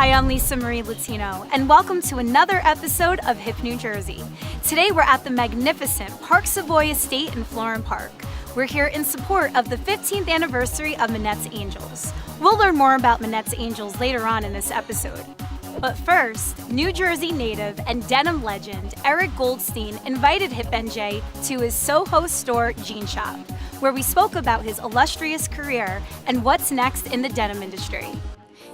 Hi, I'm Lisa Marie Latino, and welcome to another episode of Hip New Jersey. Today we're at the magnificent Park Savoy Estate in Florham Park. We're here in support of the 15th anniversary of Minette's Angels. We'll learn more about Minette's Angels later on in this episode. But first, New Jersey native and denim legend Eric Goldstein invited Hip NJ to his Soho store Jean Shop, where we spoke about his illustrious career and what's next in the denim industry.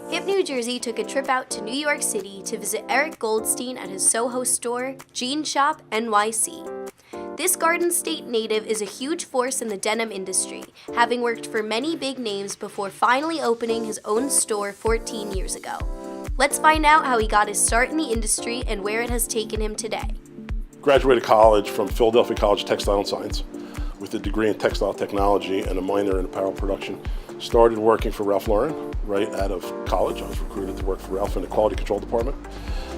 Hip New Jersey took a trip out to New York City to visit Eric Goldstein at his Soho store, Jean Shop, NYC. This Garden State native is a huge force in the denim industry, having worked for many big names before finally opening his own store 14 years ago. Let's find out how he got his start in the industry and where it has taken him today. Graduated college from Philadelphia College of Textile and Science with a degree in textile technology and a minor in apparel production. Started working for Ralph Lauren right out of college. I was recruited to work for Ralph in the quality control department.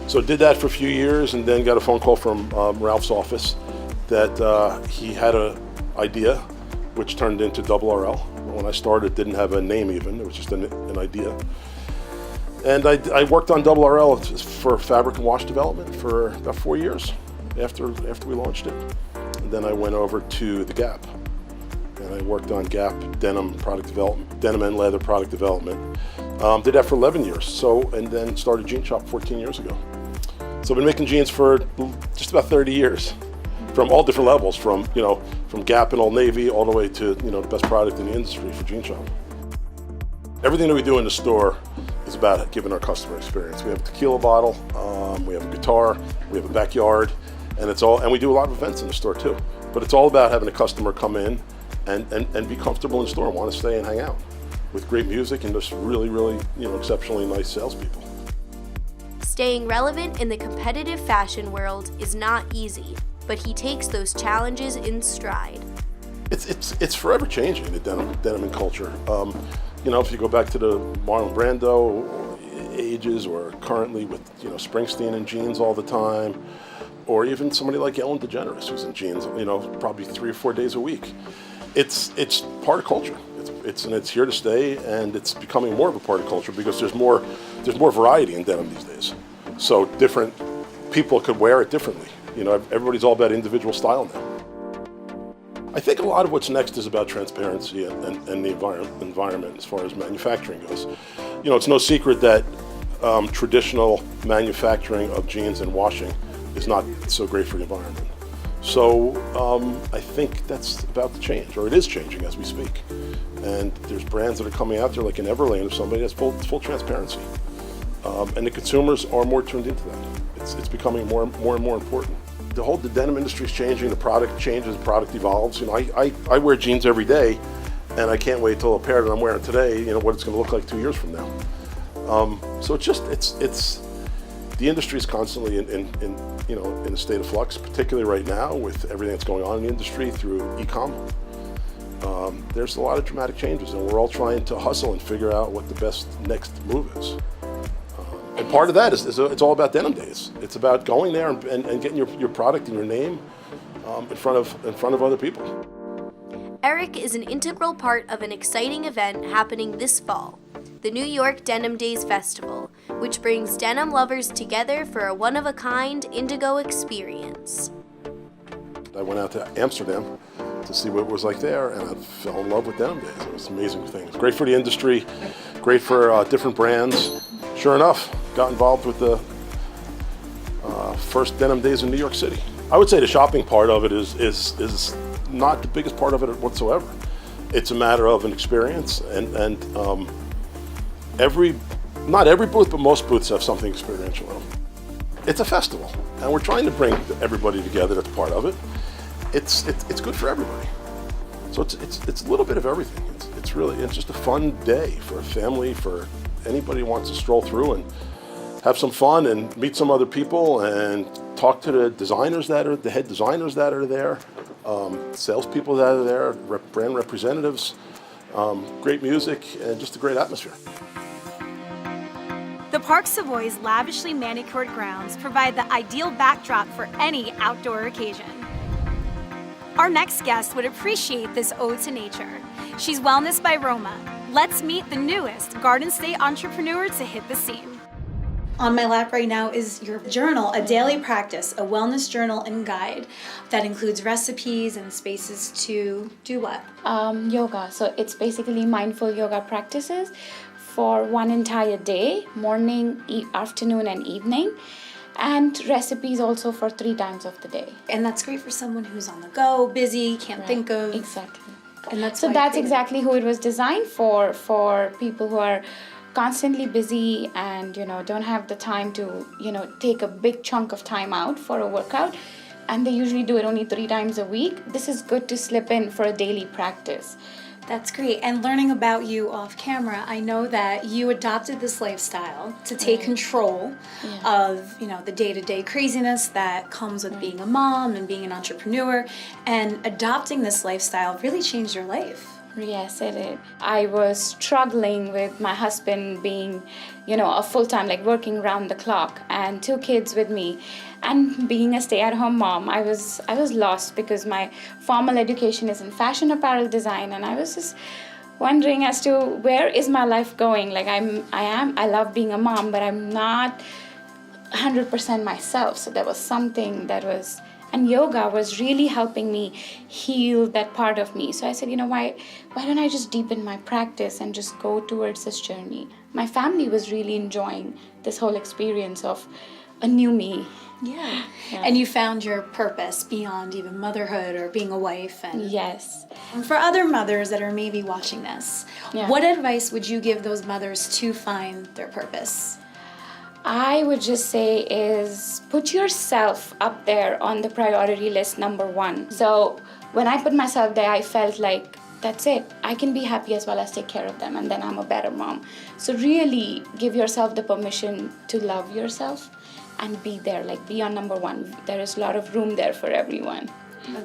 So did that for a few years and then got a phone call from Ralph's office that he had an idea which turned into RL. When I started, it didn't have a name even, it was just an idea. And I worked on RL for fabric and wash development for about 4 years after we launched it. And then I went over to the Gap. And I worked on Gap denim product development, denim and leather product development. Did that for 11 years. And then started Jean Shop 14 years ago. So I've been making jeans for just about 30 years, from all different levels, from Gap and Old Navy all the way to the best product in the industry for Jean Shop. Everything that we do in the store is about giving our customer experience. We have a tequila bottle, we have a guitar, we have a backyard, and we do a lot of events in the store too. But it's all about having a customer come in and be comfortable in the store and want to stay and hang out with great music and just really exceptionally nice salespeople. Staying relevant in the competitive fashion world is not easy, but he takes those challenges in stride. It's forever changing, the denim and culture. If you go back to the Marlon Brando ages, or currently with Springsteen in jeans all the time, or even somebody like Ellen DeGeneres who's in jeans, probably 3 or 4 days a week. It's part of culture. It's here to stay, and it's becoming more of a part of culture because there's more variety in denim these days. So different people could wear it differently. Everybody's all about individual style now. I think a lot of what's next is about transparency and the environment as far as manufacturing goes. It's no secret that traditional manufacturing of jeans and washing is not so great for the environment. So I think that's about to change, or it is changing as we speak. And there's brands that are coming out there like an Everlane or somebody that's full transparency. And the consumers are more tuned into that. It's becoming more and more important. The denim industry is changing, the product changes, the product evolves. I wear jeans every day, and I can't wait till a pair that I'm wearing today, what it's going to look like 2 years from now. So the industry is constantly in a state of flux, particularly right now with everything that's going on in the industry through e-com. There's a lot of dramatic changes, and we're all trying to hustle and figure out what the best next move is. And part of that is it's all about denim days. It's about going there and getting your product and your name in front of other people. Eric is an integral part of an exciting event happening this fall, the New York Denim Days Festival, which brings denim lovers together for a one-of-a-kind indigo experience. I went out to Amsterdam to see what it was like there, and I fell in love with Denim Days. It was an amazing thing. It's great for the industry, great for different brands. Sure enough, got involved with the first Denim Days in New York City. I would say the shopping part of it is not the biggest part of it whatsoever. It's a matter of an experience, and not every booth, but most booths have something experiential in them. It's a festival, and we're trying to bring everybody together that's part of it. It's good for everybody. So it's a little bit of everything. It's just a fun day for a family, for anybody who wants to stroll through and have some fun and meet some other people and talk to the head designers that are there, salespeople that are there, brand representatives, great music, and just a great atmosphere. The Park Savoy's lavishly manicured grounds provide the ideal backdrop for any outdoor occasion. Our next guest would appreciate this ode to nature. She's Wellness by Roma. Let's meet the newest Garden State entrepreneur to hit the scene. On my lap right now is your journal, a daily practice, a wellness journal and guide that includes recipes and spaces to do what? Yoga. So it's basically mindful yoga practices for one entire day, morning, afternoon, and evening. And recipes also for 3 times of the day. And that's great for someone who's on the go, busy, can't think of. Exactly. And that's exactly who it was designed for people who are constantly busy and, don't have the time to, take a big chunk of time out for a workout. And they usually do it only 3 times a week. This is good to slip in for a daily practice. That's great. And learning about you off camera, I know that you adopted this lifestyle to take control of, the day-to-day craziness that comes with being a mom and being an entrepreneur. And adopting this lifestyle really changed your life. Yes, it did. I was struggling with my husband being, a full-time, working around the clock, and 2 kids with me. And being a stay-at-home mom, I was lost because my formal education is in fashion apparel design, and I was just wondering as to where is my life going. I love being a mom, but I'm not 100% myself. So there was something that was, and yoga was really helping me heal that part of me. So I said, why don't I just deepen my practice and just go towards this journey? My family was really enjoying this whole experience of a new me. Yeah. And you found your purpose beyond even motherhood or being a wife. And yes. For other mothers that are maybe watching this, what advice would you give those mothers to find their purpose? I would just say is put yourself up there on the priority list number 1. So when I put myself there, I felt like that's it. I can be happy as well as take care of them, and then I'm a better mom. So really give yourself the permission to love yourself and be there, be on number 1. There is a lot of room there for everyone.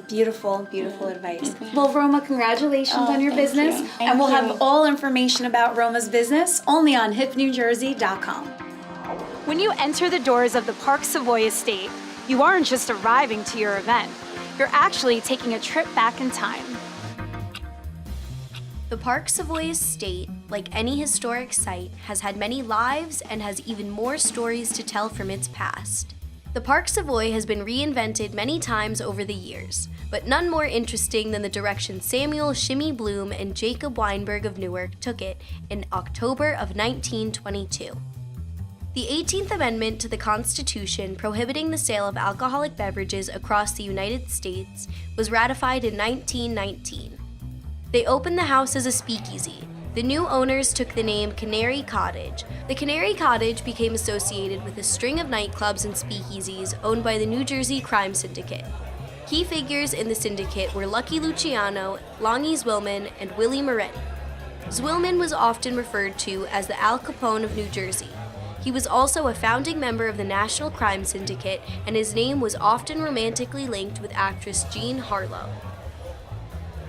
Beautiful, beautiful advice. Well, Roma, congratulations on your business. Thank we'll you. have all information about Roma's business only on hipnewjersey.com. When you enter the doors of the Park Savoy Estate, you aren't just arriving to your event. You're actually taking a trip back in time. The Park Savoy Estate, like any historic site, has had many lives and has even more stories to tell from its past. The Park Savoy has been reinvented many times over the years, but none more interesting than the direction Samuel Shimmy Bloom and Jacob Weinberg of Newark took it in October of 1922. The 18th Amendment to the Constitution prohibiting the sale of alcoholic beverages across the United States was ratified in 1919. They opened the house as a speakeasy. The new owners took the name Canary Cottage. The Canary Cottage became associated with a string of nightclubs and speakeasies owned by the New Jersey Crime Syndicate. Key figures in the syndicate were Lucky Luciano, Longy Zwillman, and Willie Moretti. Zwillman was often referred to as the Al Capone of New Jersey. He was also a founding member of the National Crime Syndicate, and his name was often romantically linked with actress Jean Harlow.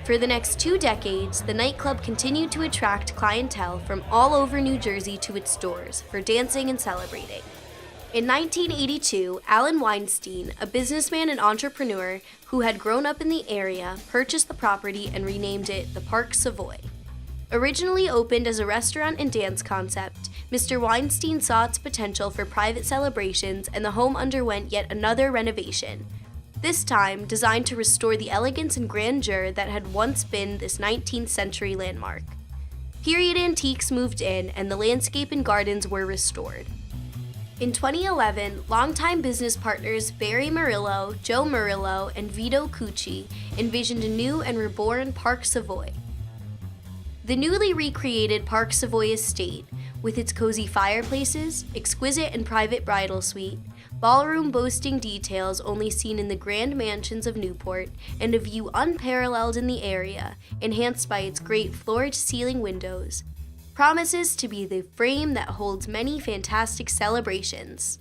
For the next 2 decades, the nightclub continued to attract clientele from all over New Jersey to its doors for dancing and celebrating. In 1982, Alan Weinstein, a businessman and entrepreneur who had grown up in the area, purchased the property and renamed it the Park Savoy. Originally opened as a restaurant and dance concept, Mr. Weinstein saw its potential for private celebrations, and the home underwent yet another renovation. This time designed to restore the elegance and grandeur that had once been this 19th century landmark. Period antiques moved in, and the landscape and gardens were restored. In 2011, longtime business partners Barry Murillo, Joe Murillo, and Vito Cucci envisioned a new and reborn Park Savoy. The newly recreated Park Savoy Estate, with its cozy fireplaces, exquisite and private bridal suite, ballroom boasting details only seen in the grand mansions of Newport, and a view unparalleled in the area, enhanced by its great floor-to-ceiling windows, promises to be the frame that holds many fantastic celebrations.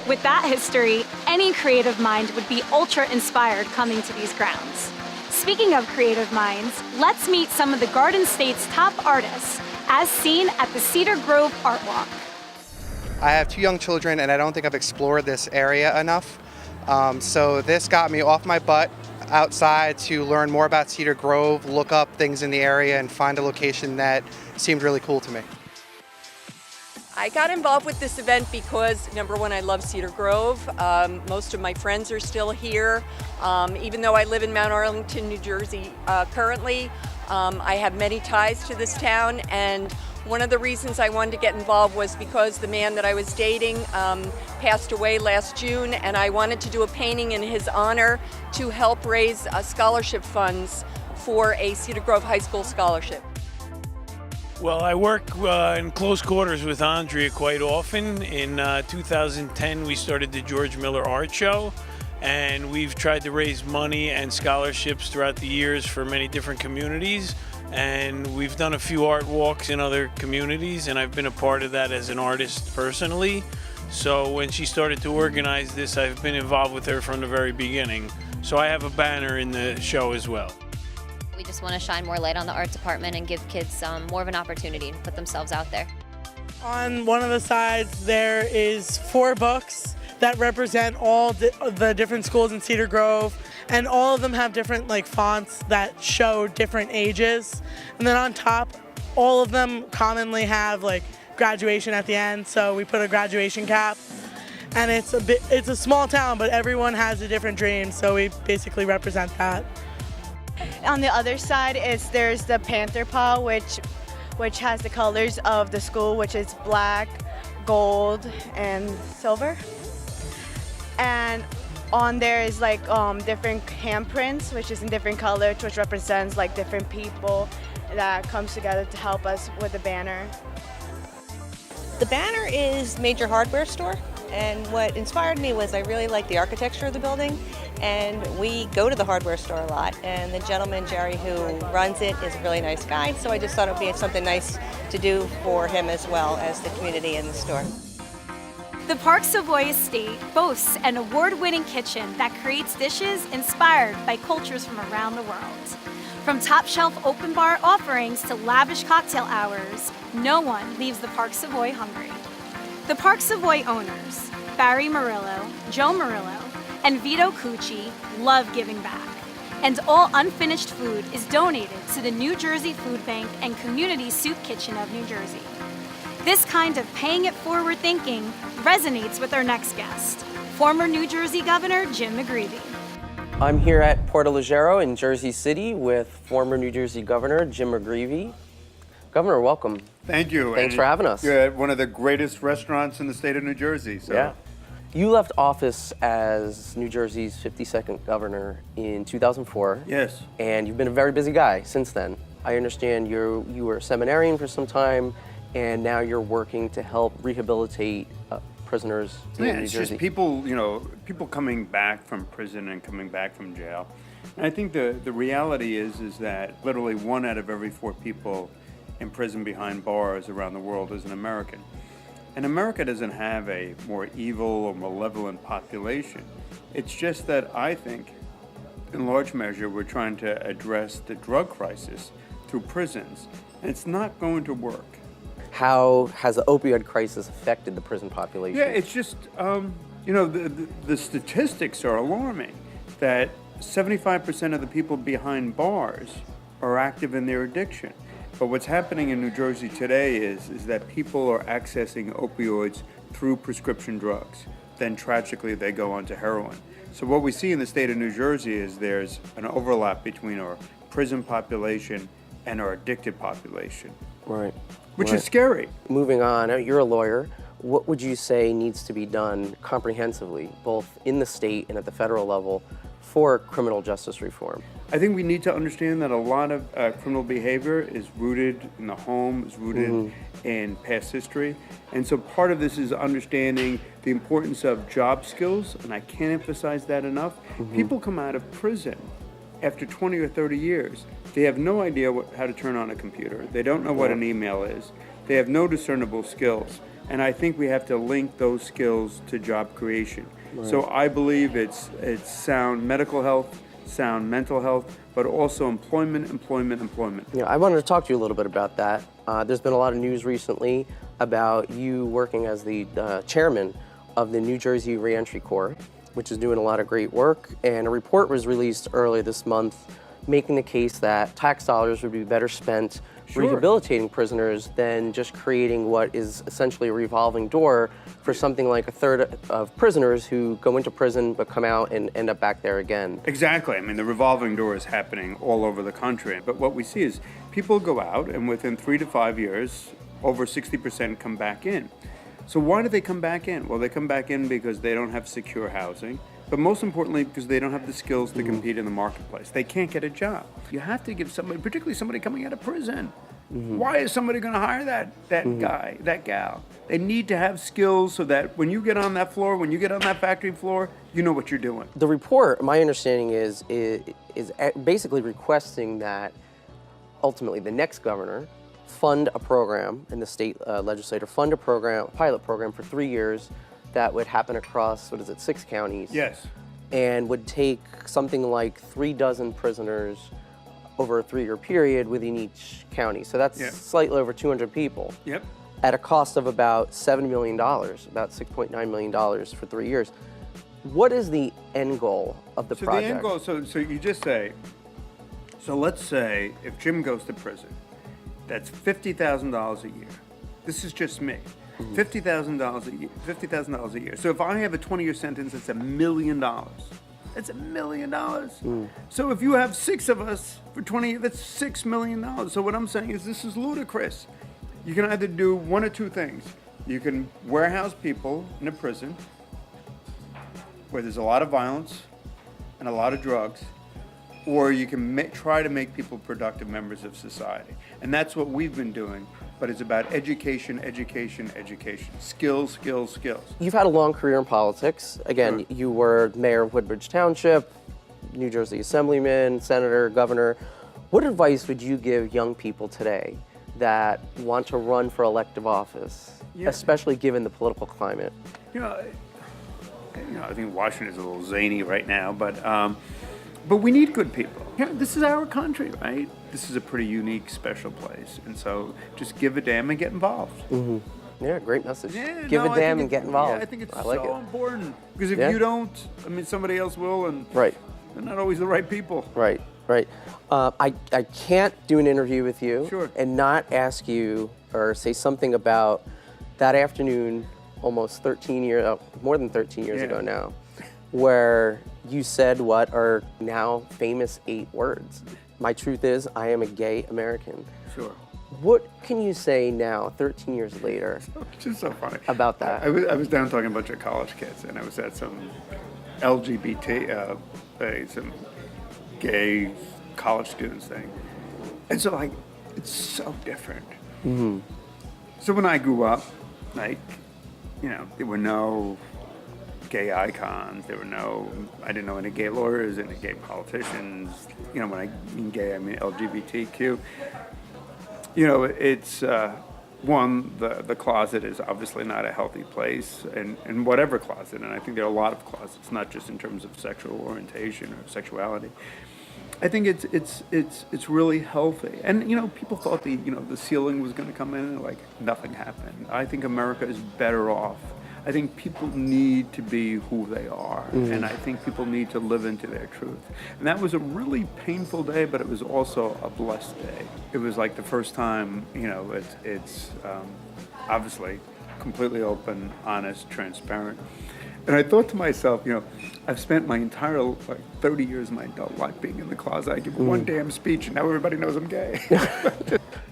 With that history, any creative mind would be ultra-inspired coming to these grounds. Speaking of creative minds, let's meet some of the Garden State's top artists, as seen at the Cedar Grove Art Walk. I have 2 young children, and I don't think I've explored this area enough. So this got me off my butt outside to learn more about Cedar Grove, look up things in the area, and find a location that seemed really cool to me. I got involved with this event because, number one, I love Cedar Grove. Most of my friends are still here. Even though I live in Mount Arlington, New Jersey currently, I have many ties to this town, and one of the reasons I wanted to get involved was because the man that I was dating passed away last June, and I wanted to do a painting in his honor to help raise scholarship funds for a Cedar Grove High School scholarship. Well, I work in close quarters with Andrea quite often. In 2010, we started the George Miller Art Show, and we've tried to raise money and scholarships throughout the years for many different communities. And we've done a few art walks in other communities, and I've been a part of that as an artist personally. So when she started to organize this, I've been involved with her from the very beginning. So I have a banner in the show as well. We just want to shine more light on the art department and give kids more of an opportunity to put themselves out there. On one of the sides there is 4 books that represent all the different schools in Cedar Grove, and all of them have different fonts that show different ages. And then on top, all of them commonly have graduation at the end, so we put a graduation cap. And it's a small town, but everyone has a different dream, so we basically represent that. On the other side there's the Panther Paw, which has the colors of the school, which is black, gold, and silver. And on there is different handprints, which is in different colors, which represents different people that comes together to help us with the banner. The banner is Major Hardware Store, and what inspired me was I really like the architecture of the building, and we go to the hardware store a lot, and the gentleman, Jerry, who runs it, is a really nice guy, so I just thought it would be something nice to do for him as well as the community and the store. The Park Savoy Estate boasts an award-winning kitchen that creates dishes inspired by cultures from around the world. From top-shelf open bar offerings to lavish cocktail hours, no one leaves the Park Savoy hungry. The Park Savoy owners, Barry Murillo, Joe Murillo, and Vito Cucci, love giving back. And all unfinished food is donated to the New Jersey Food Bank and Community Soup Kitchen of New Jersey. This kind of paying it forward thinking resonates with our next guest, former New Jersey Governor Jim McGreevey. I'm here at Porto Leggero in Jersey City with former New Jersey Governor Jim McGreevey. Governor, welcome. Thank you. Thanks for having us. You're at one of the greatest restaurants in the state of New Jersey. So. Yeah. You left office as New Jersey's 52nd governor in 2004. Yes. And you've been a very busy guy since then. I understand you were a seminarian for some time, and now you're working to help rehabilitate prisoners in New Jersey. It's just people, people coming back from prison and coming back from jail. And I think the reality is that literally 1 out of every 4 people in prison behind bars around the world is an American. And America doesn't have a more evil or malevolent population. It's just that I think, in large measure, we're trying to address the drug crisis through prisons, and it's not going to work. How has the opioid crisis affected the prison population? Yeah, it's just, the statistics are alarming, that 75% of the people behind bars are active in their addiction. But what's happening in New Jersey today is that people are accessing opioids through prescription drugs. Then tragically, they go on to heroin. So what we see in the state of New Jersey is there's an overlap between our prison population and our addicted population. Right. Which is scary. Moving on, you're a lawyer. What would you say needs to be done comprehensively, both in the state and at the federal level, for criminal justice reform? I think we need to understand that a lot of criminal behavior is rooted in the home, is rooted in past history. And so part of this is understanding the importance of job skills, and I can't emphasize that enough. People come out of prison after 20 or 30 years. They have no idea how to turn on a computer. They don't know what an email is. They have no discernible skills. And I think we have to link those skills to job creation. Right. So I believe it's sound medical health, sound mental health, but also employment. Yeah, I wanted to talk to you a little bit about that. There's been a lot of news recently about you working as the chairman of the New Jersey Reentry Corps, which is doing a lot of great work. And a report was released earlier this month making the case that tax dollars would be better spent rehabilitating prisoners than just creating what is essentially a revolving door for something like a third of prisoners who go into prison but come out and end up back there again. Exactly. I mean, the revolving door is happening all over the country. But what we see is people go out, and within 3 to 5 years, over 60% come back in. So why do they come back in? Well, they come back in because they don't have secure housing, but most importantly, because they don't have the skills to compete in the marketplace. They can't get a job. You have to give somebody, particularly somebody coming out of prison. Why is somebody going to hire that guy, that gal? They need to have skills so that when you get on that floor, when you get on that factory floor, you know what you're doing. The report, my understanding is basically requesting that ultimately the next governor fund a program, and the state legislature fund a pilot program for 3 years that would happen across, 6 counties? Yes. And would take something like 3 dozen prisoners over a 3-year period within each county. So that's slightly over 200 people. Yep. At a cost of about $7 million, about $6.9 million for 3 years. What is the end goal of the project? The end goal, so you just say, so let's say if Jim goes to prison, that's $50,000 a year. This is just me. $50,000 a year. $50,000 a year. So if I have a 20-year sentence, it's $1 million. That's $1 million. So if you have 6 of us for 20 years, that's $6 million. So what I'm saying is this is ludicrous. You can either do one or two things. You can warehouse people in a prison where there's a lot of violence and a lot of drugs, or you can try to make people productive members of society. And that's what we've been doing, but it's about education, education, education. Skills, skills, skills. You've had a long career in politics. Again, you were mayor of Woodbridge Township, New Jersey assemblyman, senator, governor. What advice would you give young people today that want to run for elective office, especially given the political climate? I think Washington is a little zany right now, but we need good people. This is our country, right? This is a pretty unique, special place. And so just give a damn and get involved. Yeah, great message. Give a damn and get involved. Yeah, I think it's so important. Because if you don't, somebody else will, and they're not always the right people. Right. I can't do an interview with you and not ask you or say something about that afternoon almost 13 years, more than 13 years ago now, where you said what are now famous 8 words. My truth is, I am a gay American. Sure. What can you say now, 13 years later, It's just so funny. about that? I was down talking to a bunch of college kids, and I was at some LGBT, some gay college students thing. And so, it's so different. So when I grew up, there were no gay icons. I didn't know any gay lawyers, any gay politicians. When I mean gay, I mean LGBTQ. It's, the closet is obviously not a healthy place, and whatever closet, and I think there are a lot of closets, not just in terms of sexual orientation or sexuality. I think it's really healthy. And, people thought the ceiling was going to come in, and nothing happened. I think America is better off. I think people need to be who they are, and I think people need to live into their truth. And that was a really painful day, but it was also a blessed day. It was like the first time, it's obviously completely open, honest, transparent. And I thought to myself, I've spent my entire 30 years of my adult life being in the closet. I give one damn speech, and now everybody knows I'm gay.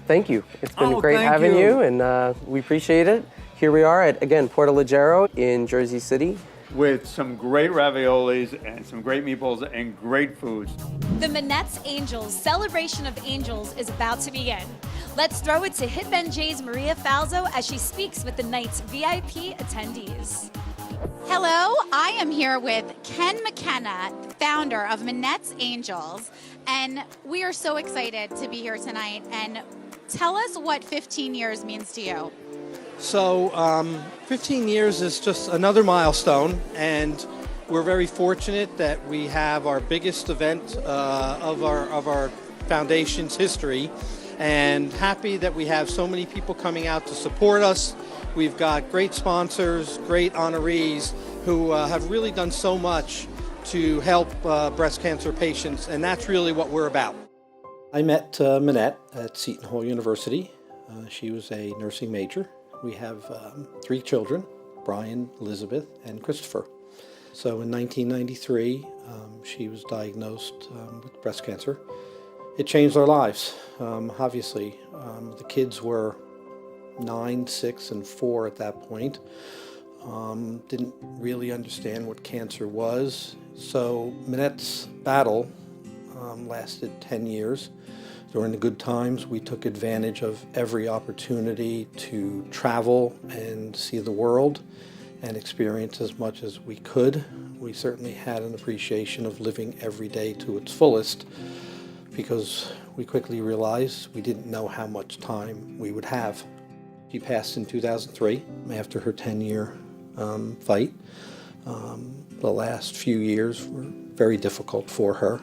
Thank you. It's been great having you, and we appreciate it. Here we are at, again, Porto Leggero in Jersey City. With some great raviolis and some great meatballs and great foods. The Minette's Angels Celebration of Angels is about to begin. Let's throw it to Hip NJ's Maria Falzo as she speaks with the night's VIP attendees. Hello, I am here with Ken McKenna, founder of Minette's Angels, and we are so excited to be here tonight. And tell us what 15 years means to you. So 15 years is just another milestone, and we're very fortunate that we have our biggest event of our foundation's history, and happy that we have so many people coming out to support us. We've got great sponsors, great honorees who have really done so much to help breast cancer patients, and that's really what we're about. I met Minette at Seton Hall University. She was a nursing major. We have 3 children, Brian, Elizabeth, and Christopher. So in 1993, she was diagnosed with breast cancer. It changed our lives, obviously. The kids were 9, 6, and 4 at that point. Didn't really understand what cancer was. So Minette's battle lasted 10 years. During the good times, we took advantage of every opportunity to travel and see the world and experience as much as we could. We certainly had an appreciation of living every day to its fullest because we quickly realized we didn't know how much time we would have. She passed in 2003 after her 10-year fight. The last few years were very difficult for her.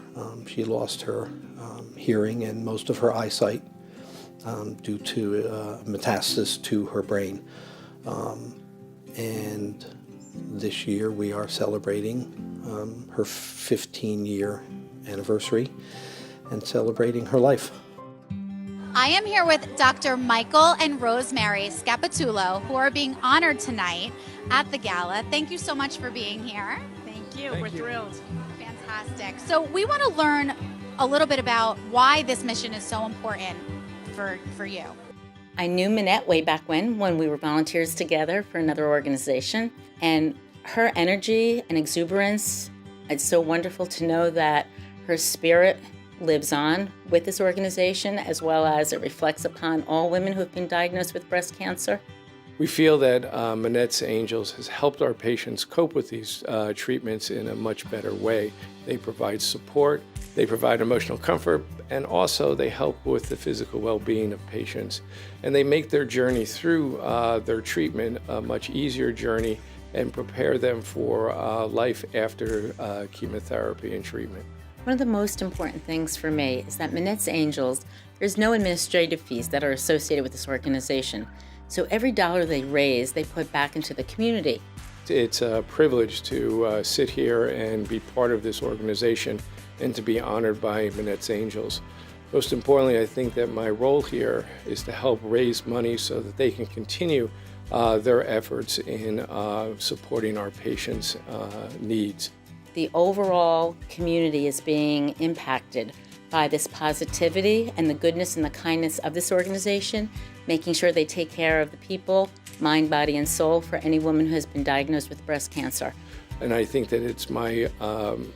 She lost her hearing and most of her eyesight due to metastasis to her brain. And this year we are celebrating her 15-year anniversary and celebrating her life. I am here with Dr. Michael and Rosemary Scapitulo, who are being honored tonight at the gala. Thank you so much for being here. Thank you. We're thrilled. Fantastic. So we want to learn a little bit about why this mission is so important for you. I knew Minette way back when we were volunteers together for another organization, and her energy and exuberance, it's so wonderful to know that her spirit lives on with this organization, as well as it reflects upon all women who have been diagnosed with breast cancer. We feel that Minette's Angels has helped our patients cope with these treatments in a much better way. They provide support, they provide emotional comfort, and also they help with the physical well-being of patients. And they make their journey through their treatment a much easier journey and prepare them for life after chemotherapy and treatment. One of the most important things for me is that Minette's Angels, there's no administrative fees that are associated with this organization. So every dollar they raise, they put back into the community. It's a privilege to sit here and be part of this organization and to be honored by Minette's Angels. Most importantly, I think that my role here is to help raise money so that they can continue their efforts in supporting our patients' needs. The overall community is being impacted by this positivity and the goodness and the kindness of this organization, making sure they take care of the people, mind, body, and soul for any woman who has been diagnosed with breast cancer. And I think that it's my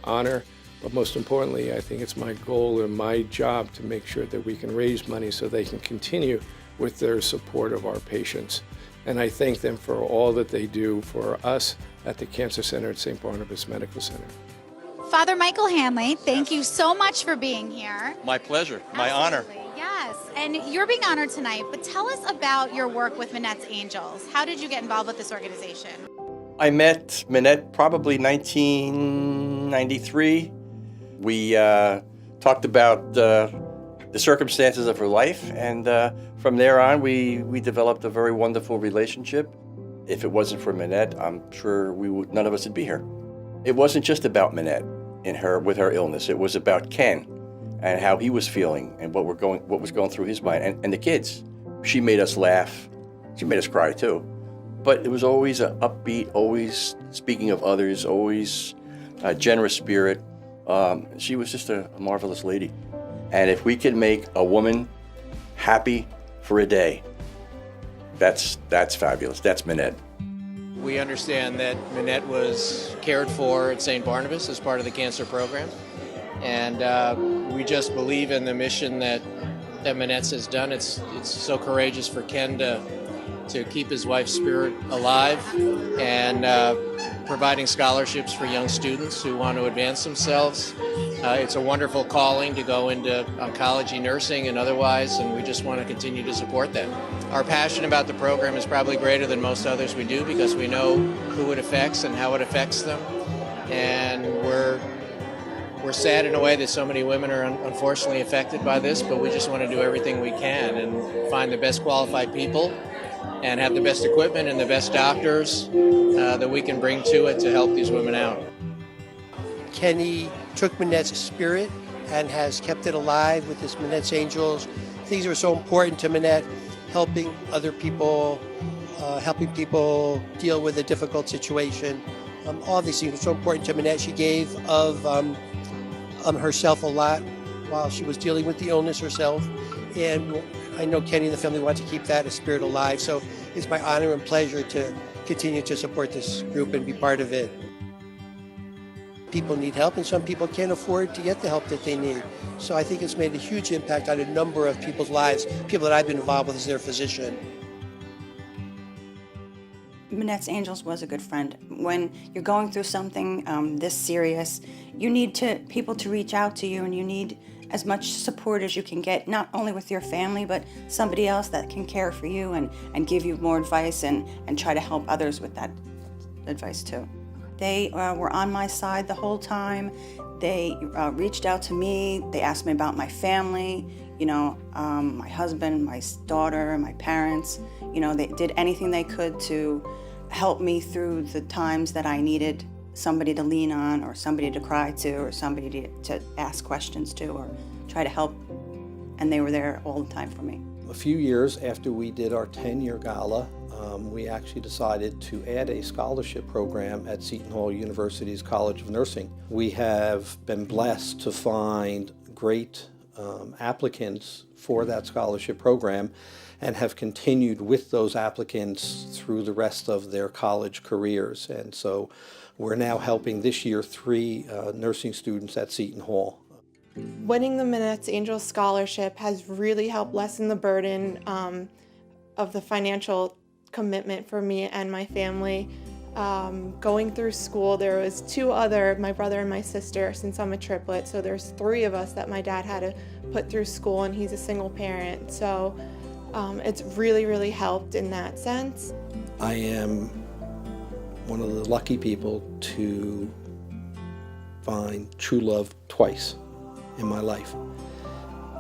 honor, but most importantly, I think it's my goal and my job to make sure that we can raise money so they can continue with their support of our patients. And I thank them for all that they do for us at the Cancer Center at St. Barnabas Medical Center. Father Michael Hanley, thank you so much for being here. My pleasure, my honor. Yes, and you're being honored tonight, but tell us about your work with Minette's Angels. How did you get involved with this organization? I met Minette probably 1993. We talked about the circumstances of her life, and from there on we developed a very wonderful relationship. If it wasn't for Minette, I'm sure none of us would be here. It wasn't just about Minette with her illness. It was about Ken and how he was feeling and what was going through his mind, and the kids. She made us laugh. She made us cry too. But it was always an upbeat, always speaking of others, always a generous spirit. She was just a marvelous lady. And if we can make a woman happy for a day, that's fabulous. That's Minette. We understand that Minette was cared for at St. Barnabas as part of the cancer program. And we just believe in the mission that Minette has done. It's so courageous for Ken to keep his wife's spirit alive and providing scholarships for young students who want to advance themselves. It's a wonderful calling to go into oncology, nursing, and otherwise, and we just want to continue to support that. Our passion about the program is probably greater than most others we do because we know who it affects and how it affects them. And we're sad in a way that so many women are unfortunately affected by this, but we just want to do everything we can and find the best qualified people and have the best equipment and the best doctors that we can bring to it to help these women out. Kenny took Minette's spirit and has kept it alive with this Minette's Angels. Things that are so important to Minette, helping other people, helping people deal with a difficult situation. All these things are so important to Minette. She gave of herself a lot while she was dealing with the illness herself. And I know Kenny and the family want to keep that spirit alive. So it's my honor and pleasure to continue to support this group and be part of it. People need help, and some people can't afford to get the help that they need. So I think it's made a huge impact on a number of people's lives, people that I've been involved with as their physician. Minette's Angels was a good friend. When you're going through something this serious, you need people to reach out to you, and you need as much support as you can get, not only with your family, but somebody else that can care for you and give you more advice and try to help others with that advice too. They were on my side the whole time. They reached out to me. They asked me about my family, my husband, my daughter, my parents. They did anything they could to help me through the times that I needed somebody to lean on, or somebody to cry to, or somebody to ask questions to, or try to help. And they were there all the time for me. A few years after we did our 10-year gala, we actually decided to add a scholarship program at Seton Hall University's College of Nursing. We have been blessed to find great applicants for that scholarship program and have continued with those applicants through the rest of their college careers. And so we're now helping this year 3 nursing students at Seton Hall. Winning the Minette's Angels Scholarship has really helped lessen the burden of the financial commitment for me and my family. Going through school, there was 2 other, my brother and my sister, since I'm a triplet, so there's 3 of us that my dad had to put through school, and he's a single parent. So it's really, really helped in that sense. I am one of the lucky people to find true love twice in my life.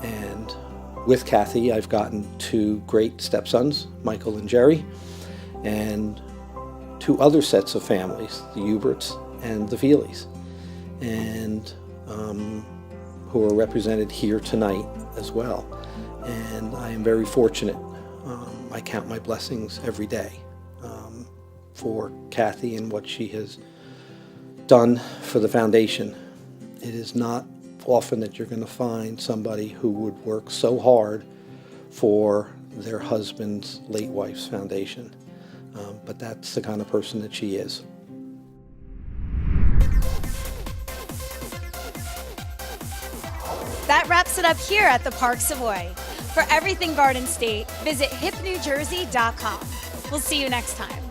And with Kathy, I've gotten 2 great stepsons, Michael and Jerry, and 2 other sets of families, the Huberts and the Feelys, and who are represented here tonight as well. And I am very fortunate. I count my blessings every day for Kathy and what she has done for the foundation. It is not often that you're going to find somebody who would work so hard for their husband's late wife's foundation. But that's the kind of person that she is. That wraps it up here at the Park Savoy. For everything Garden State, visit hipnewjersey.com. We'll see you next time.